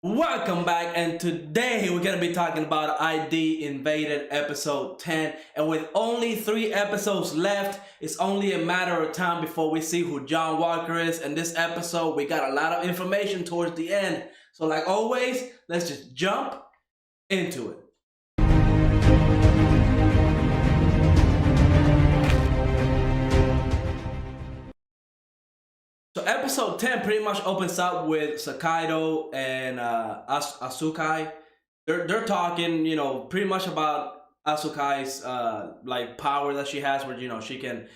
Welcome back, and today we're gonna be talking about ID Invaded episode 10. And with only 3 episodes left, it's only a matter of time before we see who John Walker is. And this episode, we got a lot of information towards the end. So, like always, let's just jump into it. So episode 10 pretty much opens up with Sakai and Asukai. They're talking, pretty much about Asukai's like power that she has, where she can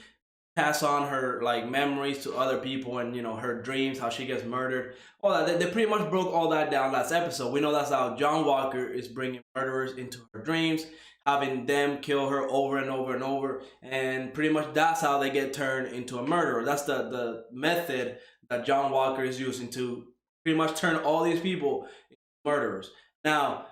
pass on her like memories to other people, and her dreams, how she gets murdered, all that. They pretty much broke all that down last episode. We know that's how John Walker is bringing murderers into her dreams, having them kill her over and over and over, and pretty much that's how they get turned into a murderer. That's the method that John Walker is using to pretty much turn all these people into murderers. Now,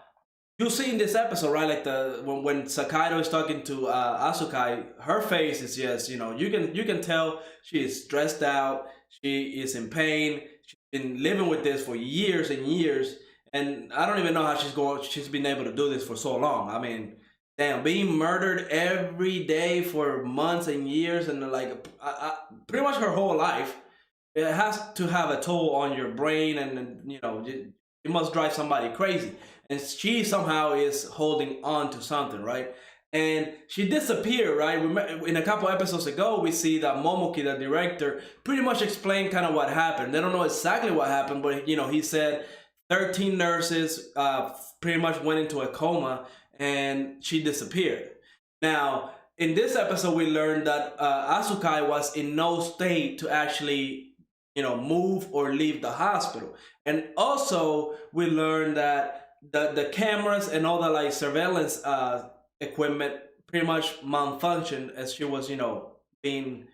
you see in this episode, right? Like when Sakai is talking to Asukai, her face is just, you can tell she is stressed out. She is in pain. She's been living with this for years and years, and I don't even know how she's been able to do this for so long. I mean, damn, being murdered every day for months and years, and like pretty much her whole life, it has to have a toll on your brain, and it must drive somebody crazy. And she somehow is holding on to something, right? And she disappeared, right? In a couple episodes ago, we see that Momoki, the director, pretty much explained kind of what happened. They don't know exactly what happened, but he said 13 nurses pretty much went into a coma, and she disappeared. Now, in this episode, we learned that Asukai was in no state to actually, move or leave the hospital. And also, we learned that the cameras and all the like surveillance equipment pretty much malfunctioned as she was, being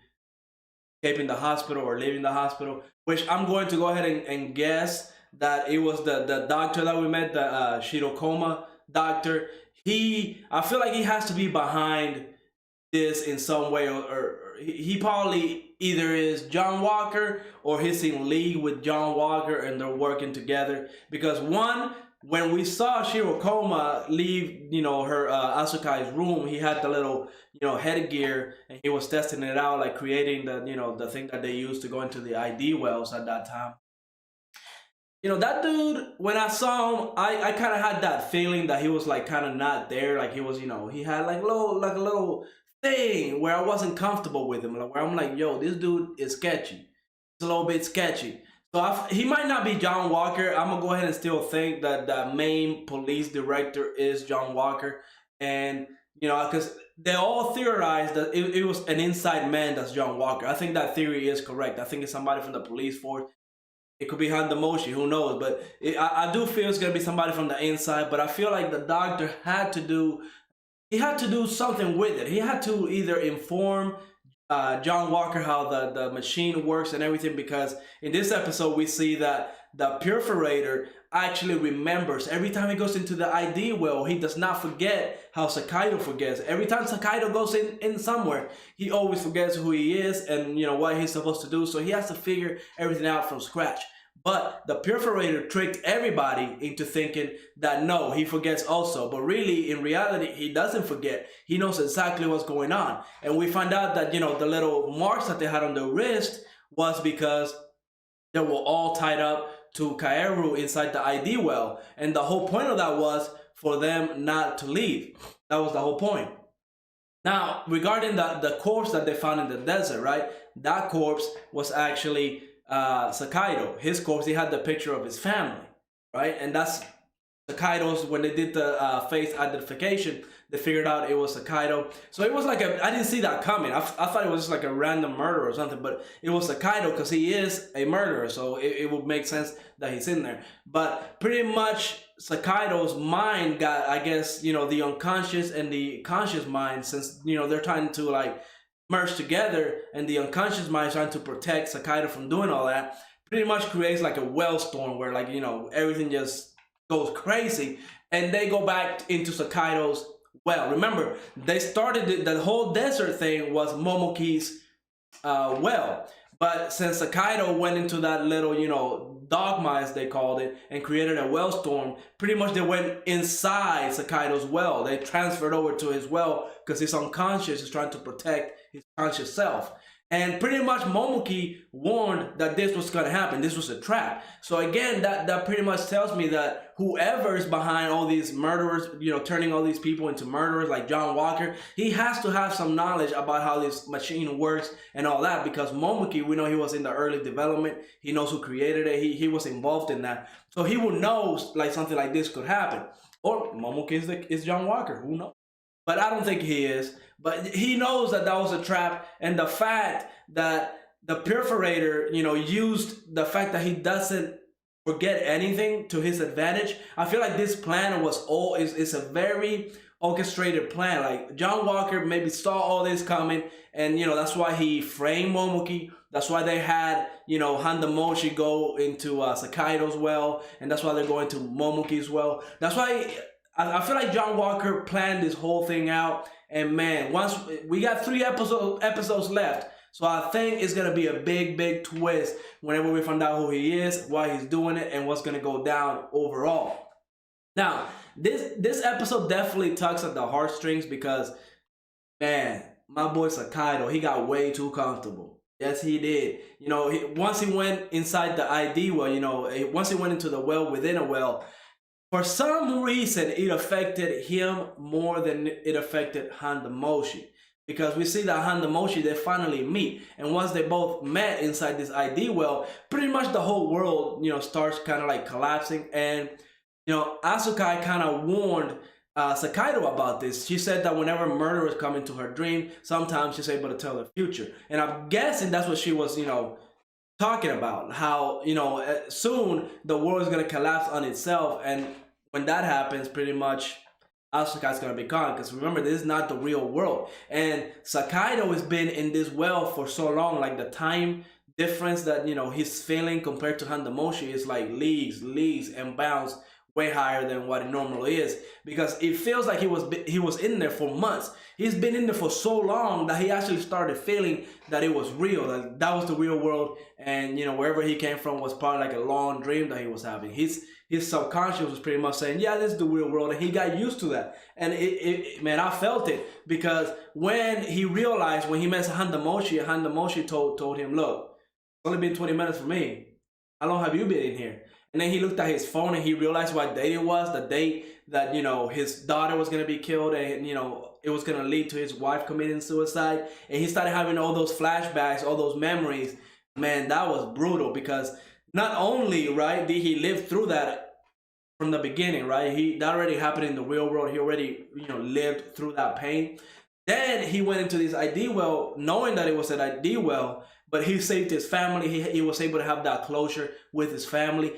escaping the hospital or leaving the hospital. Which I'm going to go ahead and guess that it was the doctor that we met, the Shirokoma doctor. I feel like he has to be behind this in some way, or he probably either is John Walker or he's in league with John Walker and they're working together. Because when we saw Shirokoma leave, her Asukai's room, he had the little, headgear, and he was testing it out, like creating the, the thing that they used to go into the ID wells at that time. That dude, when I saw him, I kind of had that feeling that he was like kind of not there. Like he was, he had like a little thing where I wasn't comfortable with him. Like where I'm like, yo, this dude is sketchy. It's a little bit sketchy. So he might not be John Walker. I'm gonna go ahead and still think that the main police director is John Walker, and because they all theorized that it was an inside man that's John Walker. I think that theory is correct. I think it's somebody from the police force. It could be Handamoshi, who knows? But I do feel it's gonna be somebody from the inside. But I feel like the doctor had to do something with it. He had to either inform John Walker how the machine works and everything, because in this episode we see that the perforator actually remembers. Every time he goes into the ID well, he does not forget how Sakai forgets. Every time Sakai goes in somewhere, he always forgets who he is and what he's supposed to do. So he has to figure everything out from scratch. But the perforator tricked everybody into thinking that no, he forgets also. But really, in reality, he doesn't forget. He knows exactly what's going on. And we find out that, the little marks that they had on the wrist was because they were all tied up to Kaeru inside the ID well. And the whole point of that was for them not to leave. That was the whole point. Now, regarding the corpse that they found in the desert, right? That corpse was actually Sakaido. His corpse, he had the picture of his family, right? And that's Sakaido's. When they did the face identification, they figured out it was Sakaido. So it was like I didn't see that coming. I thought it was just like a random murder or something, but it was Sakaido because he is a murderer, so it would make sense that he's in there. But pretty much Sakaido's mind got, I guess, the unconscious and the conscious mind, since they're trying to like merge together, and the unconscious mind is trying to protect Sakai from doing all that, pretty much creates like a wellstorm where like everything just goes crazy, and they go back into Sakaido's well. Remember, they started the whole desert thing was Momoki's well, but since Sakai went into that little dogma, as they called it, and created a well storm. Pretty much they went inside Sakaido's well. They transferred over to his well because he's unconscious. He's trying to protect his conscious self. And pretty much Momoki warned that this was going to happen. This was a trap. So again, that pretty much tells me that whoever is behind all these murderers, turning all these people into murderers like John Walker, he has to have some knowledge about how this machine works and all that, because Momoki, we know he was in the early development. He knows who created it. He was involved in that. So he will know like something like this could happen. Or Momoki is John Walker. Who knows? But I don't think he is. But he knows that was a trap, and the fact that the perforator, used the fact that he doesn't forget anything to his advantage. I feel like this plan is a very orchestrated plan. Like John Walker maybe saw all this coming, and that's why he framed Momoki. That's why they had Handamoshi go into Sakaido's well, and that's why they're going to Momoki's well. That's why I feel like John Walker planned this whole thing out. And man, once we got 3 episodes left, so I think it's gonna be a big twist whenever we find out who he is, why he's doing it, and what's gonna go down overall. Now, this episode definitely tugs at the heartstrings because, man, my boy Sakaido, he got way too comfortable. Yes, he did. Once he went inside the ID well, once he went into the well within a well. For some reason, it affected him more than it affected Handamoshi. Because we see that Handamoshi, they finally meet. And once they both met inside this ID well, pretty much the whole world, starts kind of like collapsing. And, Asukai kind of warned Sakaido about this. She said that whenever murderers come into her dream, sometimes she's able to tell the future. And I'm guessing that's what she was, talking about. How, soon the world is going to collapse on itself. And when that happens, pretty much Asukai's going to be gone. Because remember, this is not the real world. And Sakaido has been in this well for so long. Like the time difference that, he's feeling compared to Handamoshi is like leagues and bounds way higher than what it normally is. Because it feels like he was in there for months. He's been in there for so long that he actually started feeling that it was real. That was the real world. And, wherever he came from was probably like a long dream that he was having. His subconscious was pretty much saying, yeah, this is the real world. And he got used to that. And man, I felt it. Because when he realized, when he met Handamoshi told him, look, it's only been 20 minutes for me. How long have you been in here? And then he looked at his phone and he realized what date it was. The date that, his daughter was going to be killed and, it was going to lead to his wife committing suicide. And he started having all those flashbacks, all those memories. Man, that was brutal because not only, right, did he live through that from the beginning, right? That already happened in the real world. He already, lived through that pain. Then he went into this ID well, knowing that it was an ID well, but he saved his family. He was able to have that closure with his family.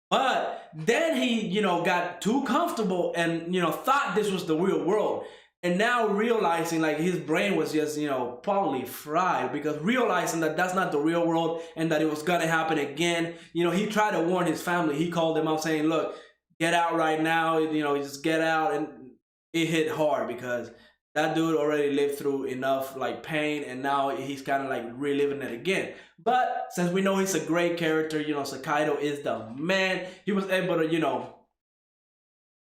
But then he, got too comfortable and, thought this was the real world. And now realizing like his brain was just, probably fried because realizing that that's not the real world and that it was going to happen again. He tried to warn his family. He called them out saying, look, get out right now. Just get out. And it hit hard because that dude already lived through enough like pain and now he's kind of like reliving it again. But since we know he's a great character, Sakaido is the man. He was able to,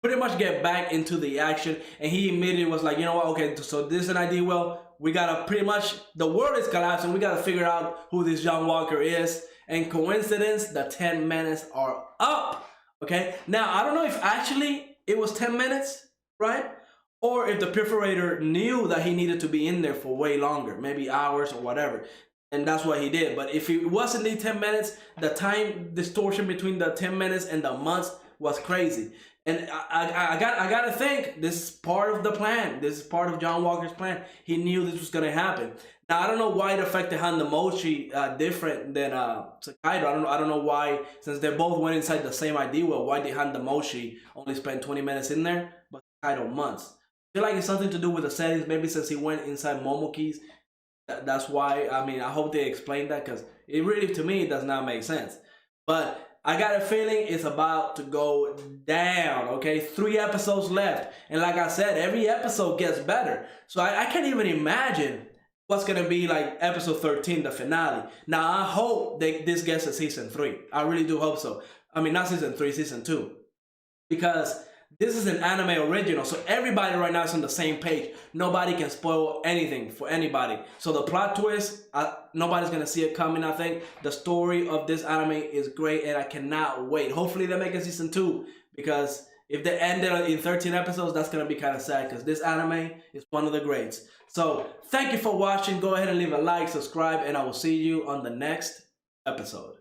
pretty much get back into the action, and he immediately was like, what, okay, so this is an idea, well, we gotta pretty much, the world is collapsing, we gotta figure out who this John Walker is, and coincidence, the 10 minutes are up, okay? Now, I don't know if actually it was 10 minutes, right? Or if the perforator knew that he needed to be in there for way longer, maybe hours or whatever, and that's what he did. But if it wasn't the 10 minutes, the time distortion between the 10 minutes and the months was crazy. And I gotta think this is part of the plan. This is part of John Walker's plan. He knew this was gonna happen. Now I don't know why it affected Handamoshi different than Sakaido. I don't know why, since they both went inside the same ID well, why did Handamoshi only spend 20 minutes in there, but Sakaido months? I feel like it's something to do with the settings. Maybe since he went inside Momoki's, that's why. I mean, I hope they explain that because it really, to me, does not make sense. But I got a feeling it's about to go down, okay? 3 episodes left. And like I said, every episode gets better. So I can't even imagine what's gonna be like episode 13, the finale. Now I hope this gets a season 3. I really do hope so. I mean, not season 3, season 2, because this is an anime original, so everybody right now is on the same page. Nobody can spoil anything for anybody. So the plot twist, nobody's gonna see it coming. I think the story of this anime is great, and I cannot wait. Hopefully they make a season 2, because if they end it in 13 episodes, that's gonna be kind of sad, because this anime is one of the greats. So thank you for watching. Go ahead and leave a like, subscribe, and I will see you on the next episode.